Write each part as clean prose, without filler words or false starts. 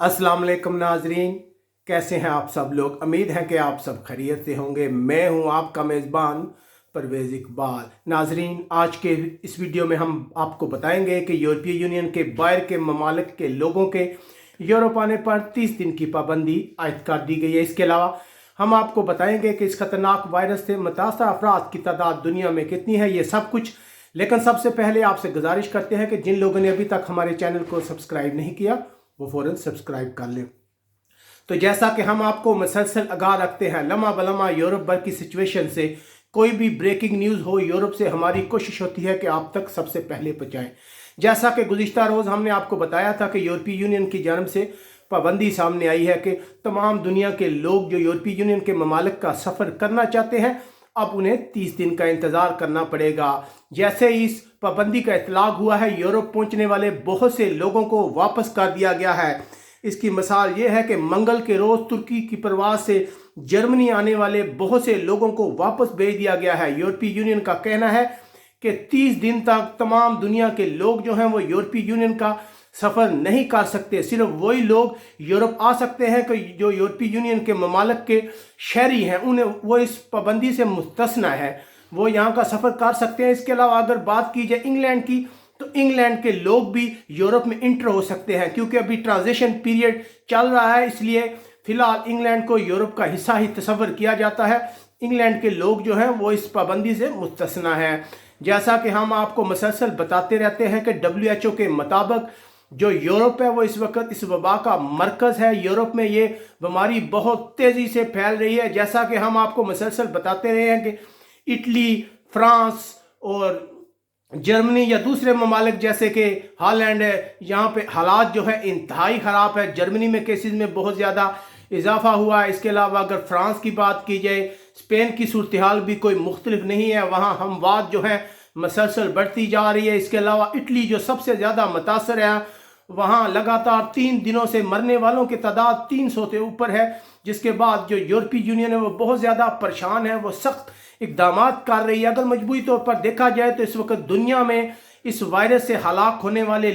अस्सलाम वालेकुम नाजरीन, कैसे हैं आप सब लोग। उम्मीद है कि आप सब खैरियत से होंगे। मैं हूं आपका मेज़बान परवेज़ इकबाल। नाजरीन, आज के इस वीडियो में हम आपको बताएंगे कि यूरोपीय यूनियन के बाहर के ममालिक के लोगों के यूरोप आने पर 30 दिन की पाबंदी आयद कर दी गई है। इसके अलावा हम आपको बताएंगे कि इस खतरनाक वायरस से मुतासर अफराद की तादाद दुनिया में कितनी है, ये सब कुछ। लेकिन सबसे पहले आपसे गुजारिश करते हैं कि जिन लोगों ने अभी तक हमारे चैनल को सब्सक्राइब नहीं किया वो फ़ौरन सब्सक्राइब कर लें। तो जैसा कि हम आपको मुसलसल आगाह रखते हैं लम्हा बलम्हा यूरोप भर की सिचुएशन से, कोई भी ब्रेकिंग न्यूज़ हो यूरोप से, हमारी कोशिश होती है कि आप तक सबसे पहले पहुँचाएँ। जैसा कि गुज़िश्ता रोज़ हमने आपको बताया था कि यूरोपीय यूनियन की जानब से पाबंदी सामने आई है कि तमाम दुनिया के लोग जो यूरोपीय यूनियन के ममालिक का सफ़र करना चाहते हैं, अब उन्हें 30 दिन का इंतज़ार करना पड़ेगा। जैसे ही इस पाबंदी का इतलाक हुआ है, यूरोप पहुंचने वाले बहुत से लोगों को वापस कर दिया गया है। इसकी मिसाल ये है कि मंगल के रोज़ तुर्की की परवाज़ से जर्मनी आने वाले बहुत से लोगों को वापस भेज दिया गया है। यूरोपीय यूनियन का कहना है कि 30 दिन तक तमाम दुनिया के लोग जो हैं वो यूरोपीय यूनियन का सफ़र नहीं कर सकते। सिर्फ वही लोग यूरोप आ सकते हैं कि जो यूरोपीय यूनियन के ममालिक के शहरी हैं, उन्हें वो इस पाबंदी से मुस्तस्ना है, वो यहाँ का सफ़र कर सकते हैं। इसके अलावा अगर बात की जाए इंग्लैंड की, तो इंग्लैंड के लोग भी यूरोप में इंटर हो सकते हैं, क्योंकि अभी ट्रांजिशन पीरियड चल रहा है, इसलिए फ़िलहाल इंग्लैंड को यूरोप का हिस्सा ही तस्वर किया जाता है। इंग्लैंड के लोग जो हैं वो इस पाबंदी से मुस्तस्ना है। जैसा कि हम आपको मुसलसल बताते रहते हैं कि WHO के मुताबिक जो यूरोप है वो इस वक्त इस वबा का मरकज़ है। यूरोप में ये बीमारी बहुत तेज़ी से फैल रही है। जैसा कि हम आपको मुसलसल बताते रहे हैं कि इटली, फ्रांस और जर्मनी या दूसरे ममालिक जैसे कि हॉलैंड है, यहाँ पे हालात जो है इंतहाई ख़राब है। जर्मनी में केसेस में बहुत ज़्यादा इजाफा हुआ है। इसके अलावा अगर फ्रांस की बात की जाए, स्पेन की सूरत हाल भी कोई मुख्तलिफ नहीं है, वहाँ हमवात जो है मसलसल बढ़ती जा रही है। इसके अलावा इटली जो सबसे ज़्यादा मुतासर है, वहाँ लगातार 3 दिनों से मरने वालों की तादाद 300 से ऊपर है। जिसके बाद जो यूरोपीय यूनियन है वो बहुत ज़्यादा परेशान है, वो सख्त इक़दाम कर रही है। अगर मजबूरी तौर पर देखा जाए तो इस वक्त दुनिया में इस वायरस से हलाक होने वाले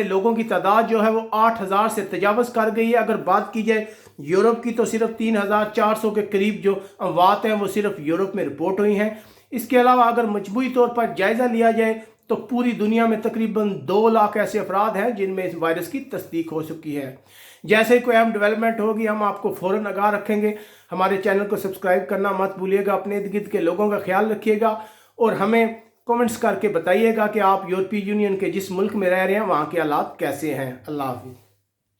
लोगों की तादाद जो है वो 8000 से तजावज़ कर गई है। अगर बात की जाए यूरोप की, तो सिर्फ 3400 के करीब जो अमवात हैं वो सिर्फ यूरोप में रिपोर्ट हुई हैं। इसके अलावा अगर मजबूरी तौर पर जायज़ा लिया जाए तो पूरी दुनिया में तकरीबन 2 लाख ऐसे अफराद हैं जिनमें इस वायरस की तस्दीक हो चुकी है। जैसे ही कोई अहम डेवलपमेंट होगी हम आपको फ़ौरन आगाह रखेंगे। हमारे चैनल को सब्सक्राइब करना मत भूलिएगा, अपने इर्द गिर्द के लोगों का ख्याल रखिएगा और हमें कमेंट्स करके बताइएगा कि आप यूरोपीय यूनियन के जिस मुल्क में रह रहे हैं वहाँ के हालात कैसे हैं। अल्लाह हाफ़िज़।